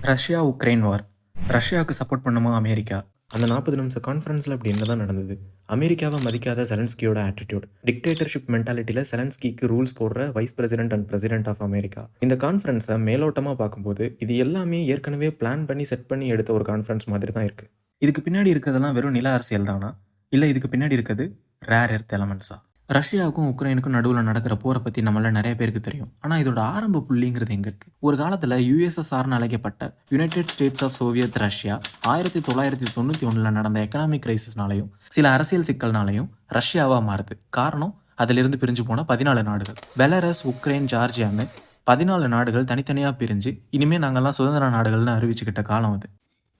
Russia Ukraine வார். ரஷ்யாவுக்கு support பண்ணுமா America? அந்த 40 நிமிஷ கான்ஃபரன்ஸில் அப்படி என்னதான் நடந்தது? அமெரிக்காவை மதிக்காத செலன்ஸ்கியோட ஆட்டிடியூட், டிக்டேட்டர்ஷிப் மென்டாலிட்டியில் செலன்ஸ்கிக்கு ரூல்ஸ் போடுற vice president and president of America. இந்த கான்ஃபரன்ஸை மேலோட்டமாக பார்க்கும்போது இது எல்லாமே ஏற்கனவே பிளான் பண்ணி செட் பண்ணி எடுத்த ஒரு கான்ஃபரன்ஸ் மாதிரி தான் இருக்குது. இதுக்கு பின்னாடி இருக்கிறதெல்லாம் வெறும் நில அரசியல் தானா, இல்லை இதுக்கு பின்னாடி இருக்கிறது ரேர் எர்த் எலமெண்ட்ஸா? ரஷ்யாவுக்கும் உக்ரைனுக்கும் நடுவில் நடக்கிற போரை பற்றி நம்மள நிறைய பேருக்கு தெரியும். ஆனால் இதோட ஆரம்ப புள்ளிங்கிறது எங்கே இருக்குது? ஒரு காலத்தில் யுஎஸ்எஸ்ஆர்னு அழைக்கப்பட்ட United States of Soviet Russia 1991 நடந்த எக்கனாமிக் கிரைசிஸ்னாலையும் சில அரசியல் சிக்கல்னாலையும் ரஷ்யாவாக மாறுது. காரணம், அதிலிருந்து பிரிஞ்சு போன 14 நாடுகள். பெலரஸ், உக்ரைன், ஜார்ஜியான்னு 14 நாடுகள் தனித்தனியாக பிரிஞ்சு இனிமேல் நாங்கள்லாம் சுதந்திர நாடுகள்னு அறிவிச்சுக்கிட்ட காலம் அது.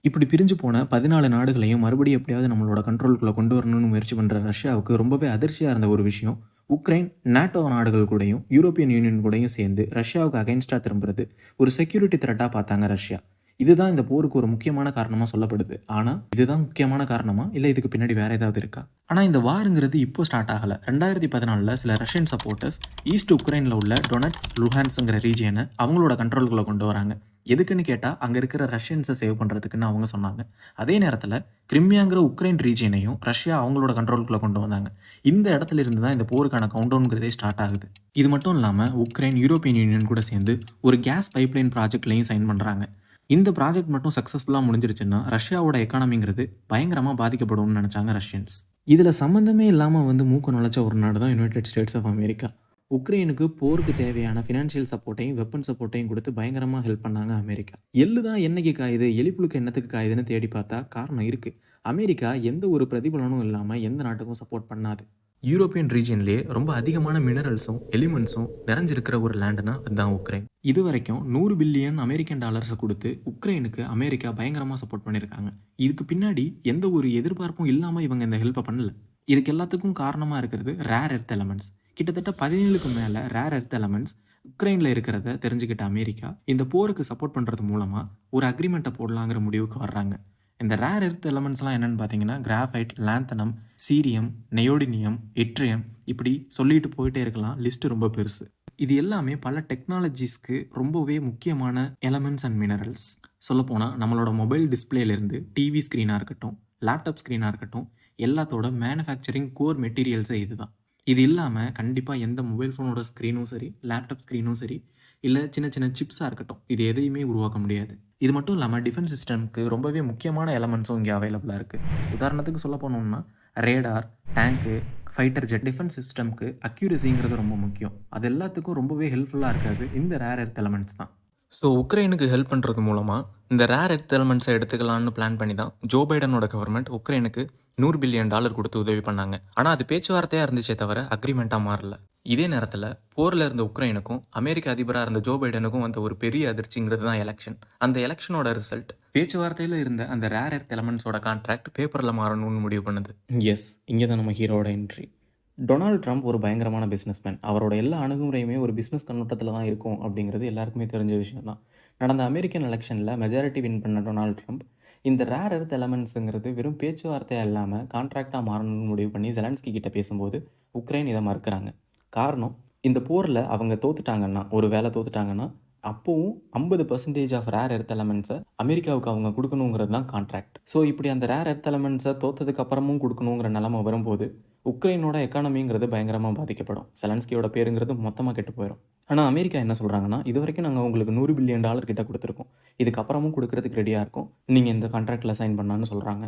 இப்படி பிரிஞ்சு போன 14 நாடுகளையும் மறுபடியும் எப்படியாவது நம்மளோட கண்ட்ரோலுக்குள்ளே கொண்டு வரணும்னு முயற்சி பண்ணுற ரஷ்யாவுக்கு ரொம்பவே அதிர்ச்சியாக இருந்த ஒரு விஷயம், உக்ரைன் நாட்டோ நாடுகள் கூடயும் யூரோப்பியன் யூனியன் கூடயும் சேர்ந்து ரஷ்யாவுக்கு அகைன்ஸ்டாக திரும்புறது ஒரு செக்யூரிட்டி த்ரெட்டாக பார்த்தாங்க ரஷ்யா. இதுதான் இந்த போருக்கு ஒரு முக்கியமான காரணமாக சொல்லப்படுது. ஆனால் இதுதான் முக்கியமான காரணமா, இல்லை இதுக்கு பின்னாடி வேற ஏதாவது இருக்கா? ஆனால் இந்த வாருங்கிறது இப்போ ஸ்டார்ட் ஆகலை. 2014 சில ரஷ்யன் சப்போர்ட்டர்ஸ் ஈஸ்ட் உக்ரைனில் உள்ள டொனட்ஸ், லுஹான்ஸ்ங்கிற ரீஜியனை அவங்களோட கண்ட்ரோலுக்குள்ளே கொண்டு வராங்க. எதுக்குன்னு கேட்டால் அங்கே இருக்கிற ரஷ்யன்ஸை சேவ் பண்ணுறதுக்குன்னு அவங்க சொன்னாங்க. அதே நேரத்தில் கிரிமியாங்கிற உக்ரைன் ரீஜியனையும் ரஷ்யா அவங்களோட கண்ட்ரோலுக்குள்ளே கொண்டு வந்தாங்க. இந்த இடத்துல இருந்து தான் இந்த போருக்கான கவுண்டவுன்கிறதே ஸ்டார்ட் ஆகுது. இது மட்டும் இல்லாமல் உக்ரைன் யூரோப்பியன் யூனியன் கூட சேர்ந்து ஒரு கேஸ் பைப்லைன் ப்ராஜெக்ட்லையும் சைன் பண்ணுறாங்க. இந்த ப்ராஜெக்ட் மட்டும் சக்ஸஸ்ஃபுல்லாக முடிஞ்சிருச்சுன்னா ரஷ்யாவோட எக்கானமிங்கிறது பயங்கரமாக பாதிக்கப்படும்னு நினச்சாங்க ரஷ்யன்ஸ். இதில் சம்மந்தமே இல்லாமல் மூக்க நுழைச்ச ஒரு நாடு தான் யுனைடெட் ஸ்டேட்ஸ் ஆஃப் அமெரிக்கா. உக்ரைனுக்கு போருக்கு தேவையான ஃபினான்ஷியல் சப்போர்ட்டையும் வெப்பன் சப்போர்ட்டையும் கொடுத்து பயங்கரமாக ஹெல்ப் பண்ணாங்க அமெரிக்கா. எள்ளு தான் என்னைக்கு காயுது, எலிப்புழுக்கு என்னத்துக்கு காயுதுன்னு தேடி பார்த்தா காரணம் இருக்குது. அமெரிக்கா எந்த ஒரு பிரதிபலனும் இல்லாமல் எந்த நாட்டுக்கும் சப்போர்ட் பண்ணாது. யூரோப்பியன் ரீஜியன்லேயே ரொம்ப அதிகமான மினரல்ஸும் எலிமெண்ட்ஸும் நிறைஞ்சிருக்கிற ஒரு லேண்டுனா அதுதான் உக்ரைன். இது வரைக்கும் 100 பில்லியன் அமெரிக்கன் டாலர்ஸை கொடுத்து உக்ரைனுக்கு அமெரிக்கா பயங்கரமாக சப்போர்ட் பண்ணியிருக்காங்க. இதுக்கு பின்னாடி எந்த ஒரு எதிர்பார்ப்பும் இல்லாமல் இவங்க இந்த ஹெல்ப்பை பண்ணல. இதுக்கு எல்லாத்துக்கும் காரணமாக இருக்கிறது ரேர் எர்த் எலமெண்ட்ஸ். கிட்டத்தட்ட 17க்கு மேலே ரேர் எர்த் எலமெண்ட்ஸ் உக்ரைனில் இருக்கிறத தெரிஞ்சுக்கிட்ட அமெரிக்கா இந்த போருக்கு சப்போர்ட் பண்ணுறது மூலமாக ஒரு அக்ரிமெண்ட்டை போடலாங்கிற முடிவுக்கு வர்றாங்க. இந்த ரேர் எர்த் எலமெண்ட்ஸ்லாம் என்னென்னு பார்த்தீங்கன்னா கிராஃபைட், லாந்தனம், சீரியம், நெயோடினியம், இட்ரியம், இப்படி சொல்லிட்டு போயிட்டே இருக்கலாம். லிஸ்ட்டு ரொம்ப பெருசு. இது எல்லாமே பல டெக்னாலஜிஸ்க்கு ரொம்பவே முக்கியமான எலமெண்ட்ஸ் அண்ட் மினரல்ஸ். சொல்லப்போனால் நம்மளோட மொபைல் டிஸ்பிளேலேருந்து டிவி ஸ்க்ரீனாக இருக்கட்டும், லேப்டாப் ஸ்க்ரீனாக இருக்கட்டும், எல்லாத்தோட மேனுஃபேக்சரிங் கோர் மெட்டீரியல்ஸே இதுதான். இது இல்லாமல் கண்டிப்பாக எந்த மொபைல் ஃபோனோட ஸ்க்ரீனும் சரி, லேப்டாப் ஸ்க்ரீனும் சரி, இல்லை சின்ன சின்ன சிப்ஸாக இருக்கட்டும், இது எதையுமே உருவாக்க முடியாது. இது மட்டும் இல்லாமல் டிஃபென்ஸ் சிஸ்டம்க்கு ரொம்பவே முக்கியமான எலமெண்ட்ஸும் இங்கே அவைலபிளாக இருக்குது. உதாரணத்துக்கு சொல்ல போனோம்னா ரேடார், டேங்க்கு, ஃபைட்டர் ஜெட். டிஃபென்ஸ் சிஸ்டம்க்கு அக்யூரசிங்கிறது ரொம்ப முக்கியம். அது எல்லாத்துக்கும் ரொம்பவே ஹெல்ப்ஃபுல்லாக இருக்கிறது இந்த ரேர் எர்த் எலமெண்ட்ஸ் தான். ஸோ உக்ரைனுக்கு ஹெல்ப் பண்ணுறது மூலமாக இந்த ரேர் எர்த் எலமெண்ட்ஸை எடுத்துக்கலான்னு பிளான் பண்ணி தான் ஜோ பைடனோட கவர்மெண்ட் உக்ரைனுக்கு $100 பில்லியன் கொடுத்து உதவி பண்ணாங்க. ஆனால் அது பேச்சுவார்த்தையாக இருந்துச்சே தவிர அக்ரிமெண்ட்டாக மாறல. இதே நேரத்தில் போரில் இருந்த உக்ரைனுக்கும் அமெரிக்க அதிபராக இருந்த ஜோ பைடனுக்கும் வந்த ஒரு பெரிய அதிர்ச்சிங்கிறது தான் எலெக்ஷன். அந்த எலெக்ஷனோட ரிசல்ட் பேச்சுவார்த்தையில் இருந்த அந்த ரேர் எர்த் எலமெண்ட்ஸோட கான்ட்ராக்ட் பேப்பரில் மாறணும்னு முடிவு பண்ணுது. எஸ், இங்கே தான் நம்ம ஹீரோட என்ட்ரி. டொனால்ட் ட்ரம்ப் ஒரு பயங்கரமான பிஸ்னஸ்மேன். அவரோட எல்லா அணுகுமுறையுமே ஒரு பிஸ்னஸ் கண்ணோட்டத்தில் தான் இருக்கும் அப்படிங்கிறது எல்லாருக்குமே தெரிஞ்ச விஷயம் தான். நடந்த அமெரிக்கன் எலெக்ஷனில் மெஜாரிட்டி வின் பண்ண டொனால்ட் ட்ரம்ப் இந்த ரேர் எர்த் எலமெண்ட்ஸுங்கிறது வெறும் பேச்சுவார்த்தையாக இல்லாமல் கான்ட்ராக்டாக மாறணும்னு முடிவு பண்ணி ஜெலன்ஸ்கி கிட்ட பேசும்போது உக்ரைன் இதை மறுக்கிறாங்க. காரணம், இந்த போரில் அவங்க தோத்துட்டாங்கன்னா, ஒரு வேலை தோத்துட்டாங்கன்னா அப்போவும் 50% ஆஃப் ரேர் எர்த் எலமெண்ட்ஸை அமெரிக்காவுக்கு அவங்க கொடுக்கணுங்கிறது தான் கான்ட்ராக்ட். ஸோ இப்படி அந்த ரேர் எர்த் எலமெண்ட்ஸை தோத்ததுக்கு அப்புறமும் கொடுக்கணுங்கிற நிலைமை வரும்போது உக்ரைனோட எக்கானமிங்கிறது பயங்கரமாக பாதிக்கப்படும். செலன்ஸ்கியோட பேருங்கிறது மொத்தமாக கெட்டு போயிடும். ஆனால் அமெரிக்கா என்ன சொல்கிறாங்கன்னா, இது வரைக்கும் நாங்கள் உங்களுக்கு $100 பில்லியன் கிட்ட கொடுத்துருக்கோம், இதுக்கப்புறமும் கொடுக்கறதுக்கு ரெடியாக இருக்கும், நீங்கள் இந்த கான்ட்ராக்டில் சைன் பண்ணான்னு சொல்கிறாங்க.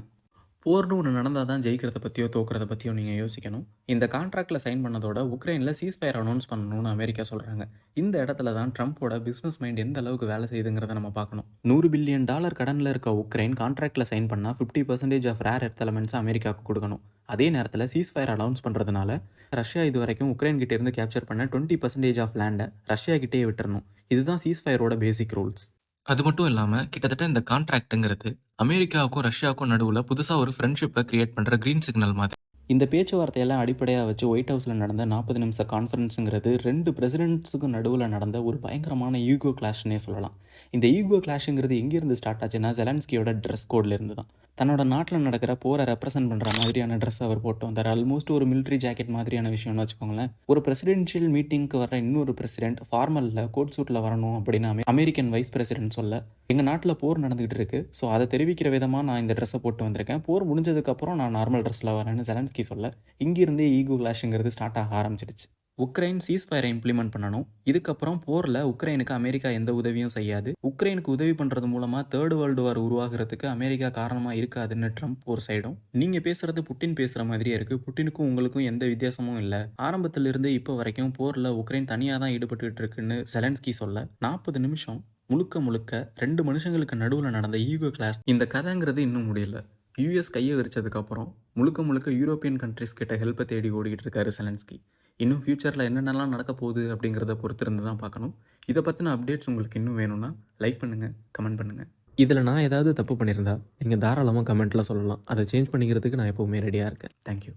போர்னு ஒன்று நடந்தால் தான் ஜெயிக்கிறத பற்றியோ தோக்கிறத பற்றியோ நீங்கள் யோசிக்கணும். இந்த கான்ட்ராக்டில் சைன் பண்ணதோட உக்ரைனில் சீஸ்ஃபயர் அனௌன்ஸ் பண்ணணும்னு அமெரிக்கா சொல்கிறாங்க. இந்த இடத்துல தான் ட்ரம்ப்போட பிஸ்னஸ் மைண்ட் எந்த அளவுக்கு வேலை செய்யுதுங்கிறத நம்ம பார்க்கணும். $100 பில்லியன் கடனில் இருக்க உக்ரைன் கான்ட்ராக்டில் சைன் பண்ணால் 50% ஆஃப் ரேர் எர்த் எலமெண்ட்ஸ் அமெரிக்காவுக்கு கொடுக்கணும். அதே நேரத்தில் சீஸ்ஃபயர் அனௌன்ஸ் பண்ணுறதுனால ரஷ்யா இது வரைக்கும் உக்ரைன் கிட்டே இருந்து கேப்சர் பண்ண 20% ஆஃப் லேண்டை ரஷ்யா கிட்டே விட்டுறணும். இதுதான் சீஸ்ஃபயரோட பேசிக் ரூல்ஸ். அது மட்டும் இல்லாமல் கிட்டத்தட்ட இந்த கான்ட்ராக்ட்டுங்கிறது அமெரிக்காவுக்கும் ரஷ்யாவுக்கும் நடுவில் புதுசாக ஒரு ஃப்ரெண்ட்ஷிப்பை கிரியேட் பண்ணுற க்ரீன் சிக்னல் மாதிரி. இந்த பேச்சுவார்த்தையெல்லாம் அடிப்படையாக வச்சு ஒயிட் ஹவுஸில் நடந்த 40 நிமிஷ கான்ஃபரன்ஸுங்கிறது 2 பிரசிடென்ட்ஸுக்கும் நடுவில் நடந்த ஒரு பயங்கரமான ஈகோ கிளாஷ்னே சொல்லலாம். இந்த ஈகோ கிளாஷுங்கிறது எங்கேருந்து ஸ்டார்ட் ஆச்சுன்னா ஜெலன்ஸ்கியோட ட்ரெஸ் கோட்ல இருந்து தான். தன்னோட நாட்டில் நடக்கிற போரை ரெப்ரசென்ட் பண்ணுற மாதிரியான ட்ரெஸ் அவர் போட்டு வந்தார். ஆல்மோஸ்ட் ஒரு மிலிட்ரி ஜாக்கெட் மாதிரியான விஷயம்னு வச்சுக்கோங்களேன். ஒரு பிரசிடென்ஷியல் மீட்டிங்க்கு வர இன்னொரு பிரசிடென்ட் ஃபார்மலில் கோட் சூட்டில் வரணும் அப்படின்னு அமெரிக்கன் வைஸ் பிரசிடென்ட் சொல்ல, எங்கள் நாட்டில் போர் நடந்துகிட்டு இருக்கு, ஸோ அதை தெரிவிக்கிற விதமாக நான் இந்த ட்ரெஸ்ஸை போட்டு வந்திருக்கேன், போர் முடிஞ்சதுக்கப்புறம் நான் நார்மல் ட்ரெஸ்ஸில் வரேன்னு ஜெலன்ஸ்கி சொல்ல, இங்கிருந்தே ஈகோ கிளாஷுங்கிறது ஸ்டார்ட் ஆக ஆரம்பிச்சிடுச்சு. உக்ரைன் சீஸ்ஃபயரை இம்ப்ளிமெண்ட் பண்ணணும். இதுக்கப்புறம் போரில் உக்ரைனுக்கு அமெரிக்கா எந்த உதவியும் செய்யாது. உக்ரைனுக்கு உதவி பண்ணுறது மூலமாக தேர்ட் வேர்ல்டு வார் உருவாகிறதுக்கு அமெரிக்கா காரணமாக இருக்காதுன்னு ட்ரம்ப் ஒரு சைடும், நீங்கள் பேசுகிறது புட்டின் பேசுகிற மாதிரியே இருக்குது, புட்டினுக்கும் உங்களுக்கும் எந்த வித்தியாசமும் இல்லை, ஆரம்பத்திலிருந்து இப்போ வரைக்கும் போரில் உக்ரைன் தனியாக தான் ஈடுபட்டு இருக்குன்னு செலன்ஸ்கி சொல்ல 40 நிமிஷம் முழுக்க முழுக்க 2 மனுஷங்களுக்கு நடுவில் நடந்த ஈகோ கிளாஸ். இந்த கதைங்கிறது இன்னும் முடியல. யூஎஸ் கையை விரிச்சதுக்கப்புறம் முழுக்க முழுக்க யூரோப்பியன் கண்ட்ரிஸ் கிட்ட ஹெல்ப்பை தேடி ஓடிக்கிட்டு இருக்காரு செலன்ஸ்கி. இன்னும் ஃப்யூச்சரில் என்னென்னலாம் நடக்க போகுது அப்படிங்கிறத பொறுத்திருந்து தான் பார்க்கணும். இதை பற்றின அப்டேட்ஸ் உங்களுக்கு இன்னும் வேணும்னா லைக் பண்ணுங்கள், கமெண்ட் பண்ணுங்கள். இதில் நான் ஏதாவது தப்பு பண்ணியிருந்தா நீங்கள் தாராளமாக கமெண்ட்டில் சொல்லலாம். அதை சேஞ்ச் பண்ணிக்கிறதுக்கு நான் எப்போவுமே ரெடியாக இருக்கேன். தேங்க்யூ.